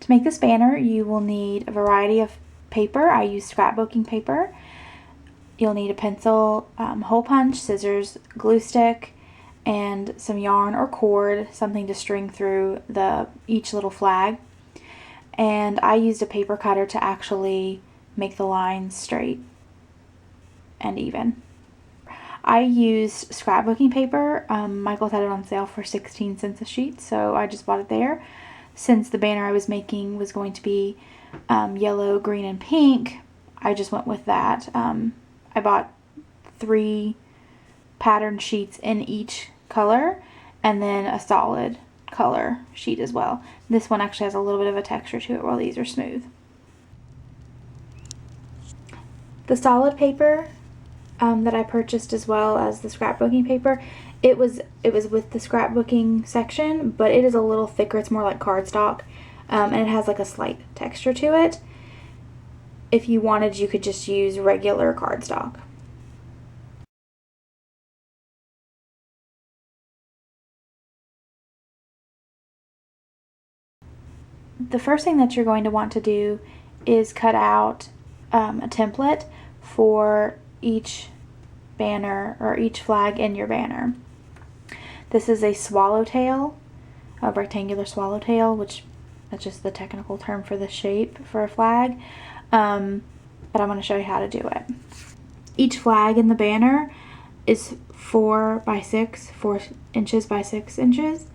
To make this banner, you will need a variety of paper. I use scrapbooking paper. You'll need a pencil, hole punch, scissors, glue stick, and some yarn or cord, something to string through each little flag. And I used a paper cutter to actually make the lines straight and even. I used scrapbooking paper. Michael's had it on sale for 16 cents a sheet, so I just bought it there. Since the banner I was making was going to be yellow, green, and pink, I just went with that. I bought 3 pattern sheets in each color, and then a solid color sheet as well. This one actually has a little bit of a texture to it, while these are smooth. The solid paper that I purchased, as well as the scrapbooking paper, it was with the scrapbooking section, but it is a little thicker. It's more like cardstock, and it has like a slight texture to it. If you wanted, you could just use regular cardstock. The first thing that you're going to want to do is cut out a template for each banner or each flag in your banner. This is a swallowtail, a rectangular swallowtail, which that's just the technical term for the shape for a flag, but I'm going to show you how to do it. Each flag in the banner is 4 inches by 6 inches.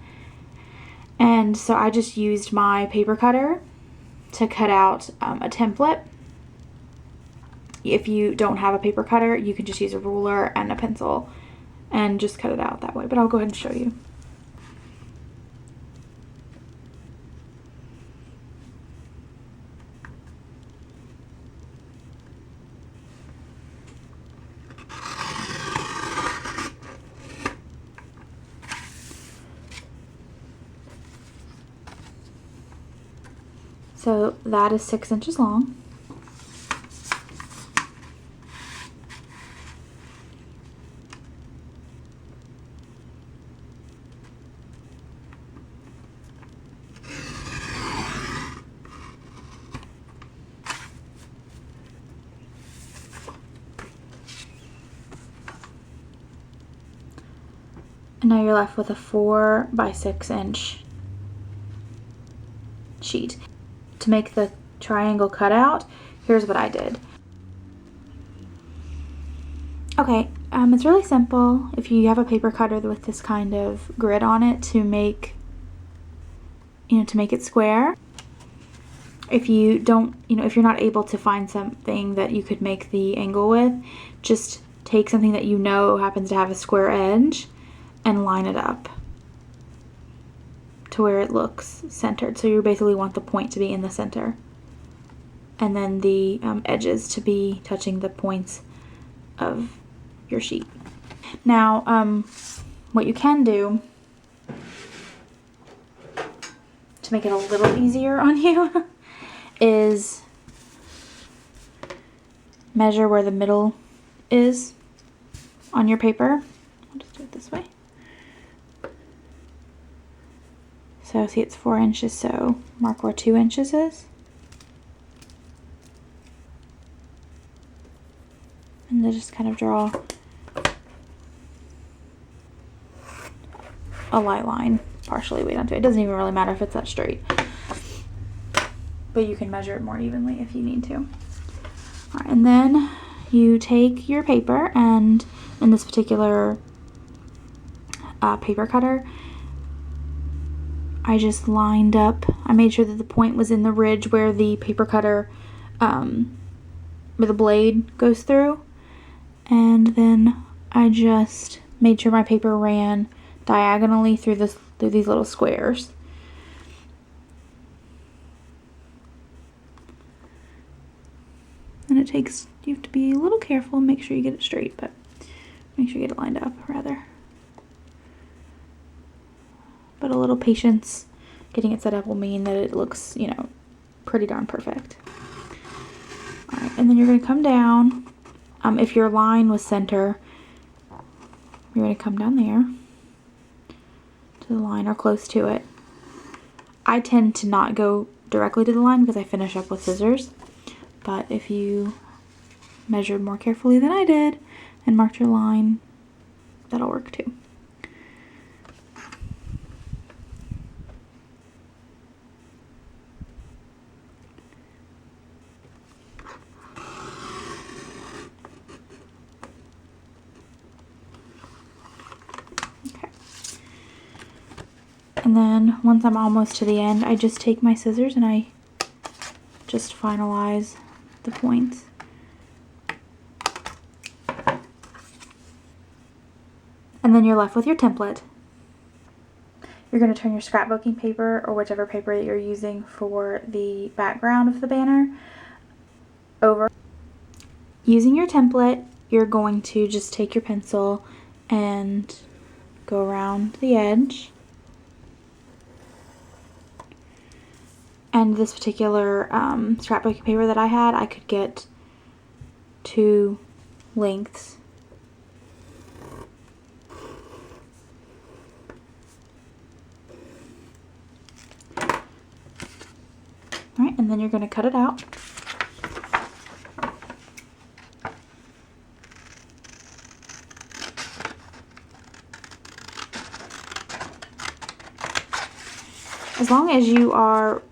And so I just used my paper cutter to cut out a template. If you don't have a paper cutter, you can just use a ruler and a pencil and just cut it out that way. But I'll go ahead and show you. So that is 6 inches long. And now you're left with a 4 by 6 inch sheet. To make the triangle cutout, here's what I did. Okay, it's really simple if you have a paper cutter with this kind of grid on it to make it square. If you don't, if you're not able to find something that you could make the angle with, just take something that happens to have a square edge and line it up to where it looks centered. So you basically want the point to be in the center, and then the edges to be touching the points of your sheet. Now, what you can do to make it a little easier on you is measure where the middle is on your paper. I'll just do it this way. So see, it's 4 inches, so mark where 2 inches is. And then just kind of draw a light line partially way down to it. It doesn't even really matter if it's that straight, but you can measure it more evenly if you need to. All right, and then you take your paper, and in this particular paper cutter, I just lined up, I made sure that the point was in the ridge where the paper cutter, where the blade goes through, and then I just made sure my paper ran diagonally through these little squares. And you have to be a little careful and make sure you get it straight, but make sure you get it lined up, rather. But a little patience getting it set up will mean that it looks, pretty darn perfect. All right, and then you're going to come down. If your line was center, you're going to come down there to the line or close to it. I tend to not go directly to the line because I finish up with scissors. But if you measured more carefully than I did and marked your line, that'll work too. And then once I'm almost to the end, I just take my scissors and I just finalize the points. And then you're left with your template. You're going to turn your scrapbooking paper, or whichever paper that you're using for the background of the banner, over. Using your template, you're going to just take your pencil and go around the edge. And this particular scrapbooking paper that I had, I could get 2 lengths. Alright, and then you're going to cut it out. As long as you are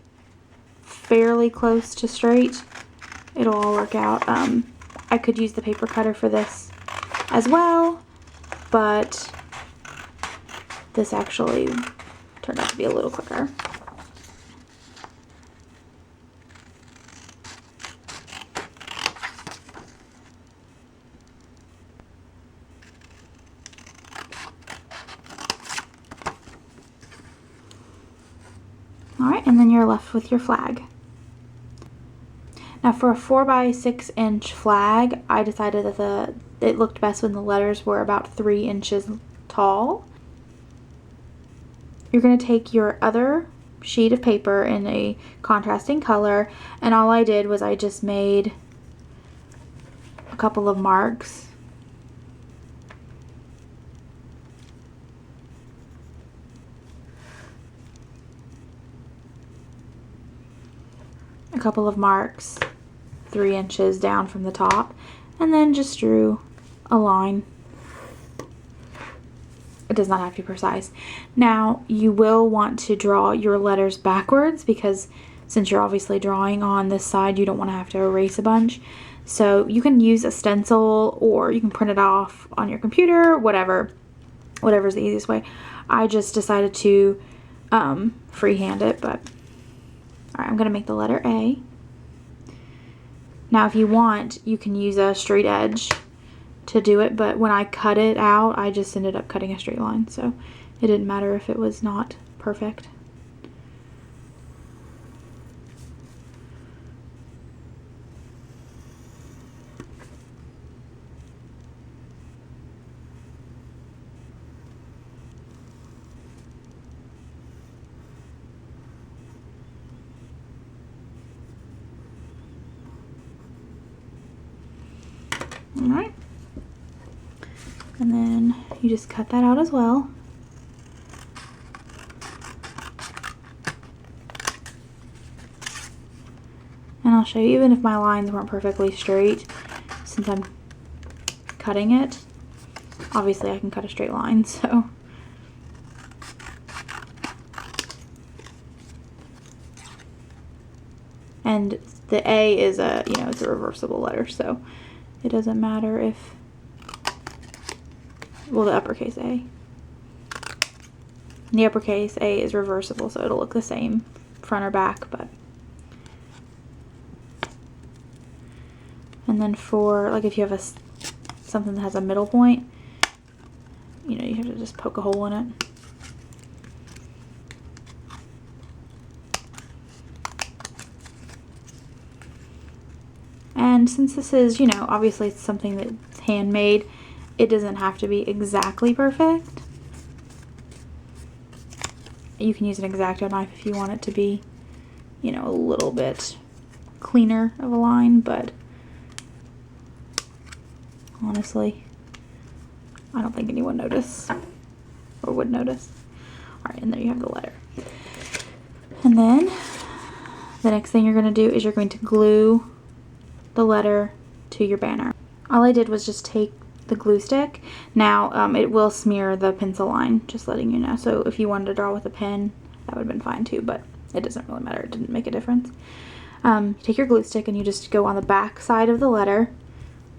fairly close to straight, it'll all work out. I could use the paper cutter for this as well, but this actually turned out to be a little quicker. Alright, and then you're left with your flag. Now for a 4x6 inch flag, I decided that it looked best when the letters were about 3 inches tall. You're going to take your other sheet of paper in a contrasting color, and all I did was I just made a couple of marks. A couple of marks 3 inches down from the top, and then just drew a line. It does not have to be precise. Now you will want to draw your letters backwards, because since you're obviously drawing on this side, you don't want to have to erase a bunch. So you can use a stencil, or you can print it off on your computer, whatever's the easiest way. I just decided to freehand it, but alright, I'm going to make the letter A. Now if you want, you can use a straight edge to do it, but when I cut it out, I just ended up cutting a straight line, so it didn't matter if it was not perfect. Alright, and then you just cut that out as well. And I'll show you, even if my lines weren't perfectly straight, since I'm cutting it, obviously I can cut a straight line, so. And the A is it's a reversible letter, so it doesn't matter if, well, the uppercase A. The uppercase A is reversible, so it'll look the same front or back, but. And then for, like, if you have something that has a middle point, you have to just poke a hole in it. And since this is, obviously it's something that's handmade, it doesn't have to be exactly perfect. You can use an X-Acto knife if you want it to be, a little bit cleaner of a line, but honestly, I don't think anyone noticed or would notice. Alright, and there you have the letter. And then the next thing you're going to do is you're going to glue the letter to your banner. All I did was just take the glue stick. Now it will smear the pencil line, just letting you know. So if you wanted to draw with a pen, that would have been fine too, but it doesn't really matter. It didn't make a difference. You take your glue stick and you just go on the back side of the letter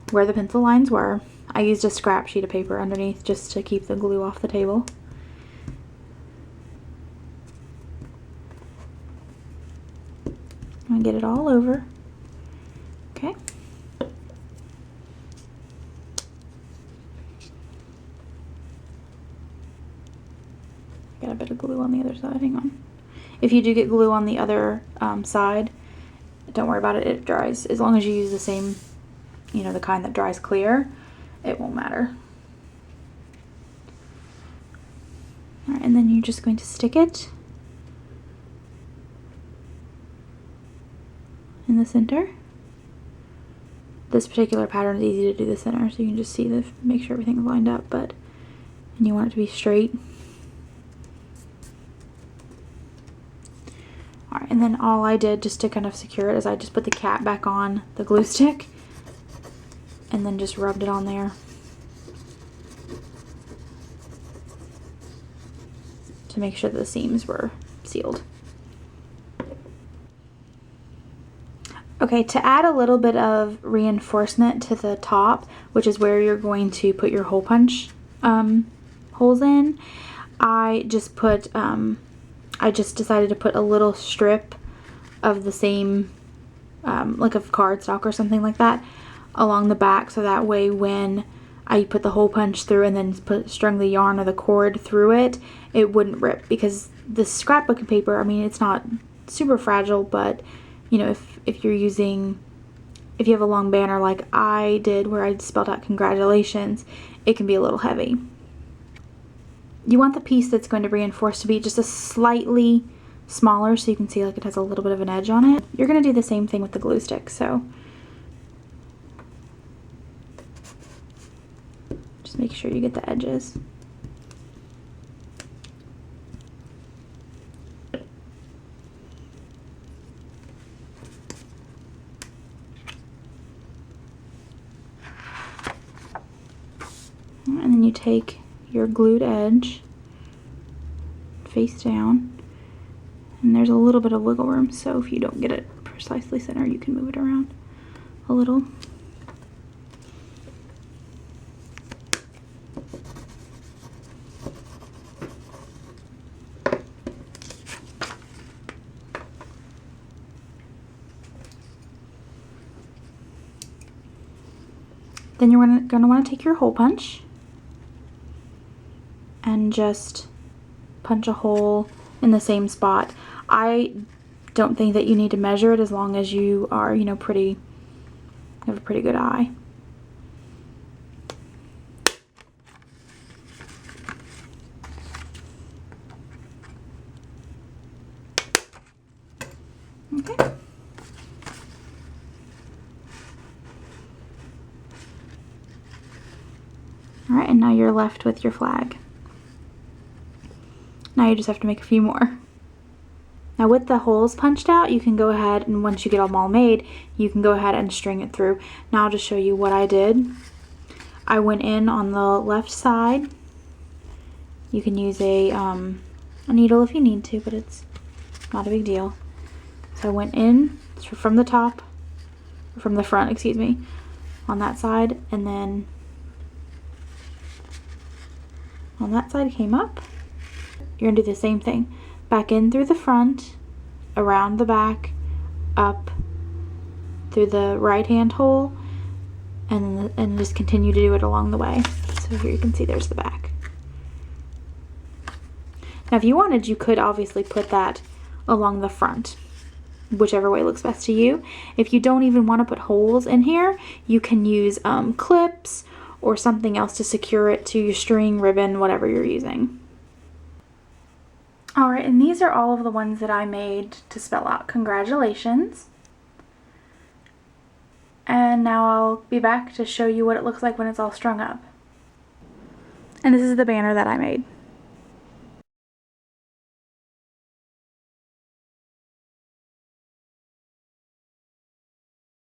where the pencil lines were. I used a scrap sheet of paper underneath just to keep the glue off the table. And get it all over. Okay. Got a bit of glue on the other side, hang on. If you do get glue on the other side, don't worry about it, it dries. As long as you use the same, you know, the kind that dries clear, it won't matter. All right, and then you're just going to stick it in the center. This particular pattern is easy to do the center, so you can just see make sure everything's lined up, and you want it to be straight. Alright, and then all I did just to kind of secure it is I just put the cap back on the glue stick and then just rubbed it on there to make sure that the seams were sealed. Okay, to add a little bit of reinforcement to the top, which is where you're going to put your hole punch holes in, I just decided to put a little strip of the same, like of cardstock or something like that, along the back, so that way when I put the hole punch through and then strung the yarn or the cord through it, it wouldn't rip, because the scrapbooking paper, I mean, it's not super fragile, but you know, if you have a long banner like I did where I spelled out congratulations, it can be a little heavy. You want the piece that's going to reinforce to be just a slightly smaller, so you can see like it has a little bit of an edge on it. You're going to do the same thing with the glue stick, so just make sure you get the edges. And then you take your glued edge face down, and there's a little bit of wiggle room, so if you don't get it precisely center, you can move it around a little. Then you're going to want to take your hole punch and just punch a hole in the same spot. I don't think that you need to measure it as long as you are, you know, have a pretty good eye. Okay. Alright, and now you're left with your flag. Now you just have to make a few more. Now with the holes punched out, you can go ahead and once you get them all made, you can go ahead and string it through. Now I'll just show you what I did. I went in on the left side. You can use a needle if you need to, but it's not a big deal. So I went in from the top, from the front, excuse me, on that side, and then on that side came up. You're gonna do the same thing. Back in through the front, around the back, up through the right hand hole, and just continue to do it along the way. So here you can see there's the back. Now if you wanted, you could obviously put that along the front, whichever way looks best to you. If you don't even want to put holes in here, you can use clips or something else to secure it to your string, ribbon, whatever you're using. Alright, and these are all of the ones that I made to spell out congratulations. And now I'll be back to show you what it looks like when it's all strung up. And this is the banner that I made.